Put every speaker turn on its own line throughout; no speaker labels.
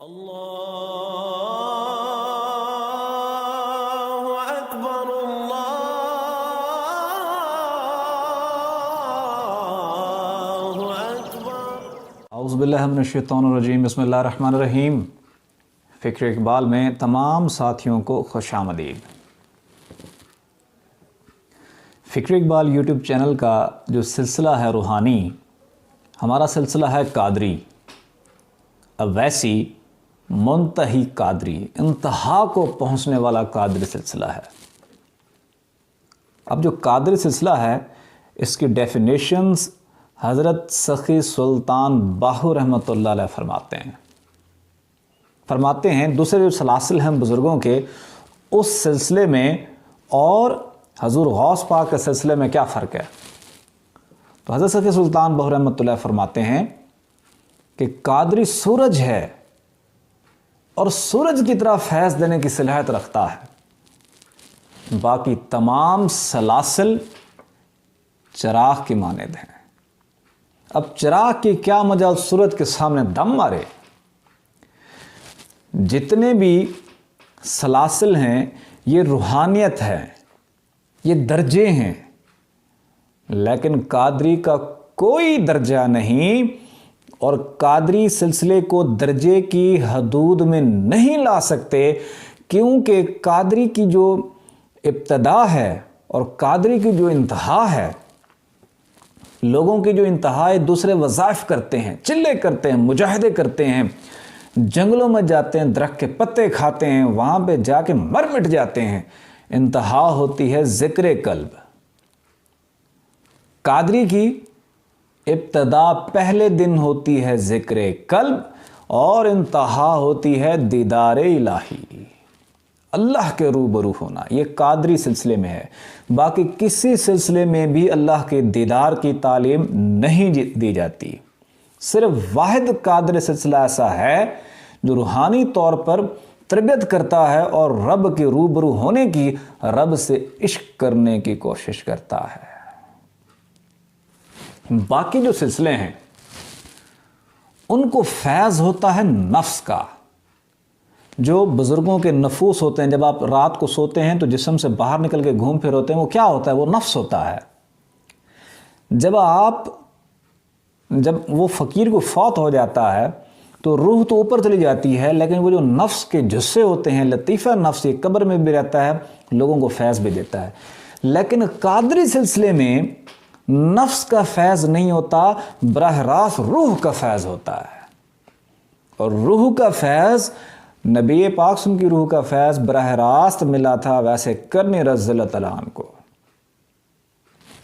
اللہ اکبر اللہ اکبر۔
اعوذ باللہ من الشیطان الرجیم، بسم اللہ الرحمن الرحیم۔ فکر اقبال میں تمام ساتھیوں کو خوش آمدید۔ فکر اقبال یوٹیوب چینل کا جو سلسلہ ہے روحانی، ہمارا سلسلہ ہے قادری، اویسی منتہی قادری، انتہا کو پہنچنے والا قادری سلسلہ ہے۔ اب جو قادری سلسلہ ہے، اس کی ڈیفینیشنز حضرت سخی سلطان باہو رحمۃ اللہ علیہ فرماتے ہیں دوسرے جو سلاسل ہیں بزرگوں کے، اس سلسلے میں اور حضور غوث پاک کے سلسلے میں کیا فرق ہے؟ تو حضرت سخی سلطان باہو رحمۃ اللہ فرماتے ہیں کہ قادری سورج ہے اور سورج کی طرح فیض دینے کی صلاحیت رکھتا ہے، باقی تمام سلاسل چراغ کی مانند ہیں۔ اب چراغ کی کیا مجال سورج کے سامنے دم مارے؟ جتنے بھی سلاسل ہیں یہ روحانیت ہے، یہ درجے ہیں، لیکن قادری کا کوئی درجہ نہیں، اور قادری سلسلے کو درجے کی حدود میں نہیں لا سکتے، کیونکہ قادری کی جو ابتدا ہے اور قادری کی جو انتہا ہے، لوگوں کی جو انتہا ہے دوسرے وظائف کرتے ہیں، چلے کرتے ہیں، مجاہدے کرتے ہیں، جنگلوں میں جاتے ہیں، درخت کے پتے کھاتے ہیں، وہاں پہ جا کے مر مٹ جاتے ہیں، انتہا ہوتی ہے ذکر قلب۔ قادری کی ابتدا پہلے دن ہوتی ہے ذکر قلب، اور انتہا ہوتی ہے دیدار الہی، اللہ کے روبرو ہونا۔ یہ قادری سلسلے میں ہے، باقی کسی سلسلے میں بھی اللہ کے دیدار کی تعلیم نہیں دی جاتی۔ صرف واحد قادری سلسلہ ایسا ہے جو روحانی طور پر تربیت کرتا ہے اور رب کے روبرو ہونے کی، رب سے عشق کرنے کی کوشش کرتا ہے۔ باقی جو سلسلے ہیں ان کو فیض ہوتا ہے نفس کا۔ جو بزرگوں کے نفوس ہوتے ہیں، جب آپ رات کو سوتے ہیں تو جسم سے باہر نکل کے گھوم پھر ہوتے ہیں، وہ کیا ہوتا ہے؟ وہ نفس ہوتا ہے۔ جب وہ فقیر کو فوت ہو جاتا ہے تو روح تو اوپر چلی جاتی ہے، لیکن وہ جو نفس کے جثے ہوتے ہیں، لطیفہ نفس، یہ قبر میں بھی رہتا ہے، لوگوں کو فیض بھی دیتا ہے۔ لیکن قادری سلسلے میں نفس کا فیض نہیں ہوتا، براہ راست روح کا فیض ہوتا ہے، اور روح کا فیض نبی پاک صلی اللہ علیہ وسلم کی روح کا فیض براہ راست ملا تھا ویسے کرنی رضی اللہ تعالیٰ عنہ کو۔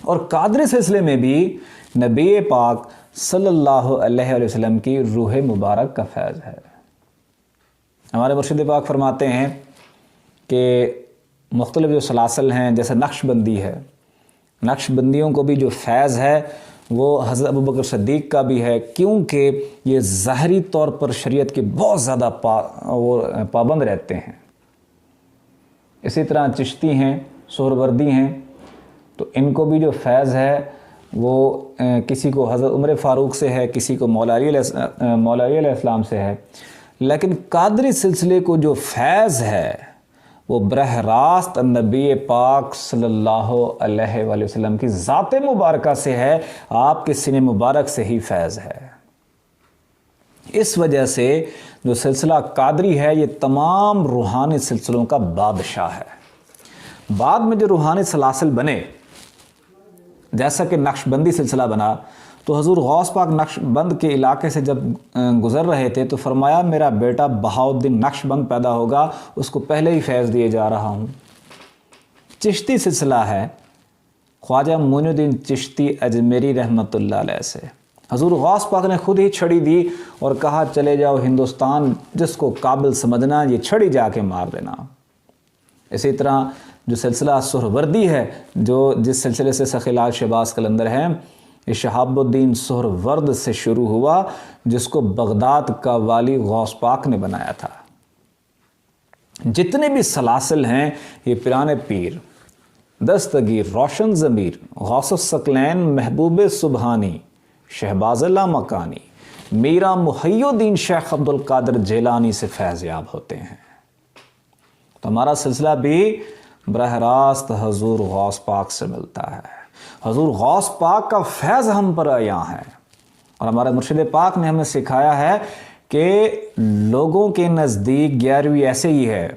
اور قادری سلسلے میں بھی نبی پاک صلی اللہ علیہ وسلم کی روح مبارک کا فیض ہے۔ ہمارے مرشد پاک فرماتے ہیں کہ مختلف جو سلاسل ہیں، جیسے نقش بندی ہے، نقش بندیوں کو بھی جو فیض ہے وہ حضرت ابوبکر صدیق کا بھی ہے، کیونکہ یہ ظاہری طور پر شریعت کے بہت زیادہ پابند رہتے ہیں۔ اسی طرح چشتی ہیں، سہروردی ہیں، تو ان کو بھی جو فیض ہے وہ کسی کو حضرت عمر فاروق سے ہے، کسی کو مولا علی علیہ السلام سے ہے، لیکن قادری سلسلے کو جو فیض ہے وہ براہ راست نبی پاک صلی اللہ علیہ وآلہ وسلم کی ذات مبارکہ سے ہے، آپ کے سینے مبارک سے ہی فیض ہے۔ اس وجہ سے جو سلسلہ قادری ہے یہ تمام روحانی سلسلوں کا بادشاہ ہے۔ بعد میں جو روحانی سلاسل بنے، جیسا کہ نقش بندی سلسلہ بنا، تو حضور غوث پاک نقش بند کے علاقے سے جب گزر رہے تھے تو فرمایا میرا بیٹا بہاؤالدین نقش بند پیدا ہوگا، اس کو پہلے ہی فیض دیے جا رہا ہوں۔ چشتی سلسلہ ہے خواجہ معین الدین چشتی اجمیری رحمۃ اللہ علیہ سے۔ حضور غوث پاک نے خود ہی چھڑی دی اور کہا چلے جاؤ ہندوستان، جس کو قابل سمجھنا یہ چھڑی جا کے مار دینا۔ اسی طرح جو سلسلہ سہروردی ہے، جس سلسلے سے سخی لال شہباز قلندر ہیں، یہ شہاب الدین سہرورد سے شروع ہوا، جس کو بغداد کا والی غوث پاک نے بنایا تھا۔ جتنے بھی سلاسل ہیں یہ پیران پیر، دستگیر، روشن ضمیر، غوث الثقلین، محبوب سبحانی، شہباز اللہ مکانی، میرا محی الدین شیخ عبد القادر جیلانی سے فیض یاب ہوتے ہیں۔ تو ہمارا سلسلہ بھی براہ راست حضور غوث پاک سے ملتا ہے۔ حضور غوث پاک کا فیض ہم پر عیاں ہے، اور ہمارے مرشد پاک نے ہمیں سکھایا ہے کہ لوگوں کے نزدیک 11ویں ایسے ہی ہے،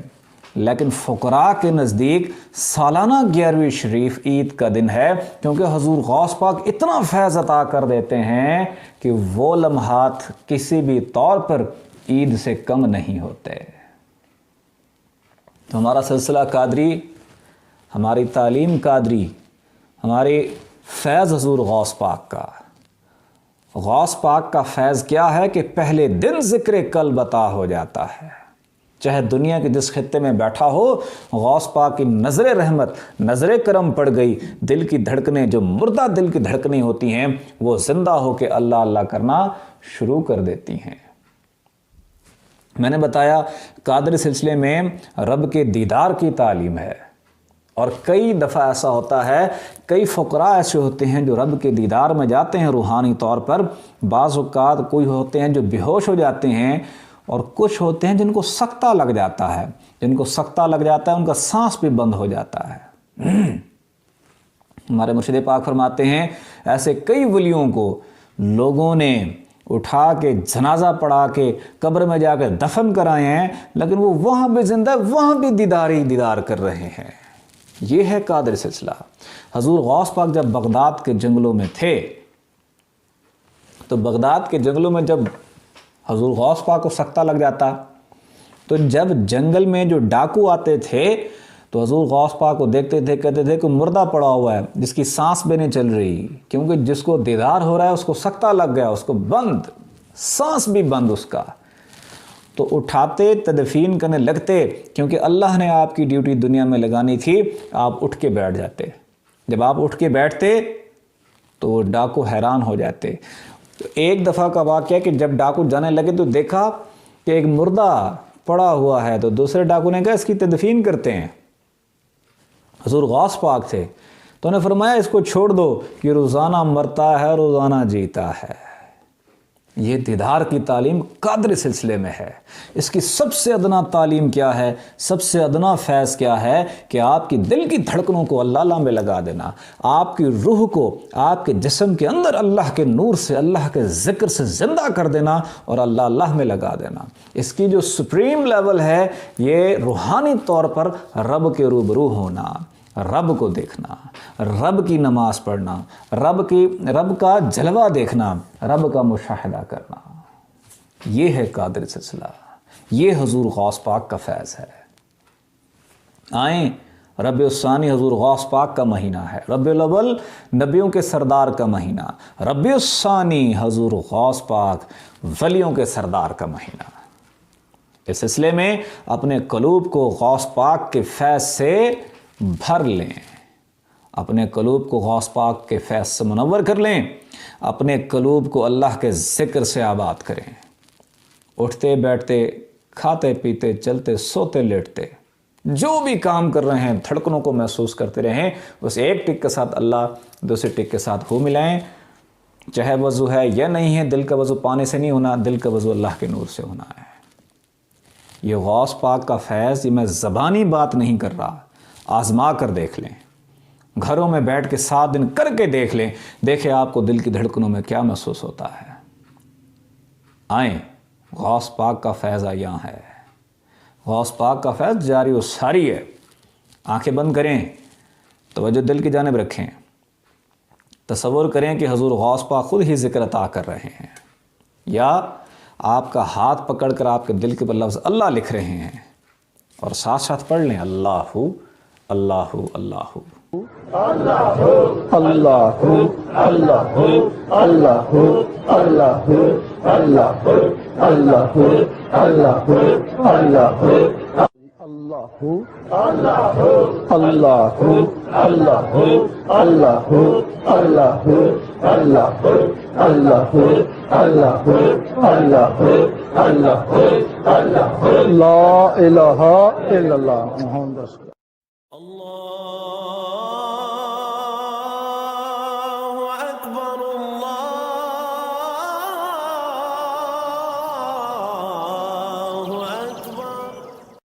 لیکن فقراء کے نزدیک سالانہ 11ویں شریف عید کا دن ہے، کیونکہ حضور غوث پاک اتنا فیض عطا کر دیتے ہیں کہ وہ لمحات کسی بھی طور پر عید سے کم نہیں ہوتے۔ تو ہمارا سلسلہ قادری، ہماری تعلیم قادری، ہماری فیض حضور غوث پاک کا۔ غوث پاک کا فیض کیا ہے کہ پہلے دن ذکر قلب عطا ہو جاتا ہے۔ چاہے دنیا کے جس خطے میں بیٹھا ہو، غوث پاک کی نظر رحمت، نظر کرم پڑ گئی، دل کی دھڑکنیں، جو مردہ دل کی دھڑکنیں ہوتی ہیں، وہ زندہ ہو کے اللہ اللہ کرنا شروع کر دیتی ہیں۔ میں نے بتایا قادری سلسلے میں رب کے دیدار کی تعلیم ہے، اور کئی دفعہ ایسا ہوتا ہے، کئی فقراء ایسے ہوتے ہیں جو رب کے دیدار میں جاتے ہیں روحانی طور پر۔ بعض اوقات کوئی ہوتے ہیں جو بے ہوش ہو جاتے ہیں، اور کچھ ہوتے ہیں جن کو سکتہ لگ جاتا ہے، جن کو سکتہ لگ جاتا ہے ان کا سانس بھی بند ہو جاتا ہے۔ ہمارے مرشد پاک فرماتے ہیں ایسے کئی ولیوں کو لوگوں نے اٹھا کے جنازہ پڑھا کے قبر میں جا کے دفن کرائے ہیں، لیکن وہ وہاں بھی زندہ، وہاں بھی دیدار کر رہے ہیں۔ یہ ہے قادری سلسلہ۔ حضور غوث پاک جب بغداد کے جنگلوں میں تھے، تو بغداد کے جنگلوں میں جب حضور غوث پاک کو سکتہ لگ جاتا، تو جب جنگل میں جو ڈاکو آتے تھے تو حضور غوث پاک کو دیکھتے تھے، کہتے تھے کہ مردہ پڑا ہوا ہے جس کی سانس بھی نہیں چل رہی، کیونکہ جس کو دیدار ہو رہا ہے اس کو سکتہ لگ گیا، اس کو بند، سانس بھی بند اس کا۔ تو اٹھاتے، تدفین کرنے لگتے، کیونکہ اللہ نے آپ کی ڈیوٹی دنیا میں لگانی تھی۔ آپ اٹھ کے بیٹھ جاتے۔ جب آپ اٹھ کے بیٹھتے تو وہ ڈاکو حیران ہو جاتے۔ تو ایک دفعہ کا واقعہ کہ جب ڈاکو جانے لگے تو دیکھا کہ ایک مردہ پڑا ہوا ہے، تو دوسرے ڈاکو نے کہا اس کی تدفین کرتے ہیں۔ حضور غوث پاک تھے تو انہوں نے فرمایا اس کو چھوڑ دو، کہ روزانہ مرتا ہے، روزانہ جیتا ہے۔ یہ دیدار کی تعلیم قادری سلسلے میں ہے۔ اس کی سب سے ادنا تعلیم کیا ہے، سب سے ادنا فیض کیا ہے کہ آپ کی دل کی دھڑکنوں کو اللہ اللہ میں لگا دینا، آپ کی روح کو آپ کے جسم کے اندر اللہ کے نور سے، اللہ کے ذکر سے زندہ کر دینا اور اللہ اللہ میں لگا دینا۔ اس کی جو سپریم لیول ہے، یہ روحانی طور پر رب کے روبرو ہونا، رب کو دیکھنا، رب کی نماز پڑھنا، رب کا جلوہ دیکھنا، رب کا مشاہدہ کرنا، یہ ہے قادری سلسلہ، یہ حضور غوث پاک کا فیض ہے۔ آئیں، ربیع الثانی حضور غوث پاک کا مہینہ ہے، ربیع الاول نبیوں کے سردار کا مہینہ، ربیع الثانی حضور غوث پاک ولیوں کے سردار کا مہینہ۔ اس سلسلے میں اپنے قلوب کو غوث پاک کے فیض سے بھر لیں، اپنے قلوب کو غوث پاک کے فیض سے منور کر لیں، اپنے قلوب کو اللہ کے ذکر سے آباد کریں۔ اٹھتے بیٹھتے، کھاتے پیتے، چلتے سوتے لیٹتے، جو بھی کام کر رہے ہیں دھڑکنوں کو محسوس کرتے رہیں، اس ایک ٹک کے ساتھ اللہ، دوسرے ٹک کے ساتھ ہو ملائیں۔ چاہے وضو ہے یا نہیں ہے، دل کا وضو پانی سے نہیں ہونا، دل کا وضو اللہ کے نور سے ہونا ہے۔ یہ غوث پاک کا فیض، یہ میں زبانی بات نہیں کر رہا، آزما کر دیکھ لیں، گھروں میں بیٹھ کے 7 دن کر کے دیکھ لیں، دیکھیں آپ کو دل کی دھڑکنوں میں کیا محسوس ہوتا ہے۔ آئیں، غوث پاک کا فیض یہاں ہے، غوث پاک کا فیض جاری و ساری ہے۔ آنکھیں بند کریں، توجہ دل کی جانب رکھیں، تصور کریں کہ حضور غوث پاک خود ہی ذکر عطا کر رہے ہیں، یا آپ کا ہاتھ پکڑ کر آپ کے دل کے پر لفظ اللہ لکھ رہے ہیں، اور ساتھ ساتھ پڑھ لیں اللہ اللہ اللہ اللہ اللہ اللہ اللہ اللہ اللہ اللہ اللہ اللہ
لا الہ الا اللہ محمد رسول اللہ۔
اللہ